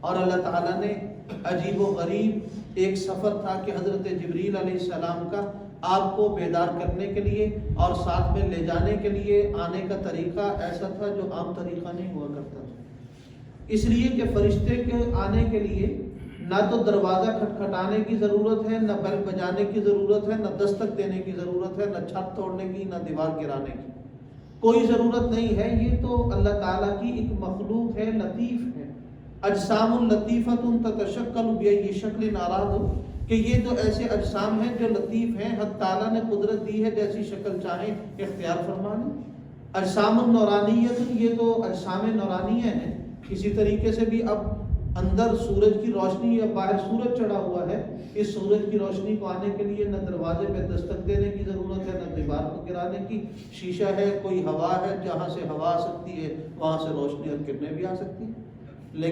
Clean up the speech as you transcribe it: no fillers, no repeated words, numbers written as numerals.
اور اللہ تعالیٰ نے عجیب و غریب ایک سفر تھا کہ حضرت جبریل علیہ السلام کا آپ کو بیدار کرنے کے لیے اور ساتھ میں لے جانے کے لیے آنے کا طریقہ ایسا تھا جو عام طریقہ نہیں ہوا کرتا تھا، اس لیے کہ فرشتے کے آنے کے لیے نہ تو دروازہ کھٹکھٹانے کی ضرورت ہے، نہ بیل بجانے کی ضرورت ہے، نہ دستک دینے کی ضرورت ہے، نہ چھت توڑنے کی، نہ دیوار گرانے کی، کوئی ضرورت نہیں ہے۔ یہ تو اللہ تعالیٰ کی ایک مخلوق ہے، لطیف ہے۔ اجسام لطیفۃ تتشکل بأی شکل اراد، کہ یہ تو ایسے اجسام ہیں جو لطیف ہیں، حق تعالیٰ نے قدرت دی ہے جیسی شکل چاہیں اختیار فرما لیں۔ اجسام نورانیت، یہ تو اجسام نورانیہ ہیں۔ اسی طریقے سے بھی اب اندر سورج کی روشنی یا باہر سورج چڑھا ہوا ہے، اس سورج کی روشنی کو آنے کے لیے نہ دروازے پہ دستک دینے کی ضرورت ہے، نہ دیوار کو گرانے کی، شیشہ ہے، کوئی ہوا ہے، جہاں سے ہوا آ سکتی ہے وہاں سے روشنی اور کرنیں بھی آ سکتی ہیں۔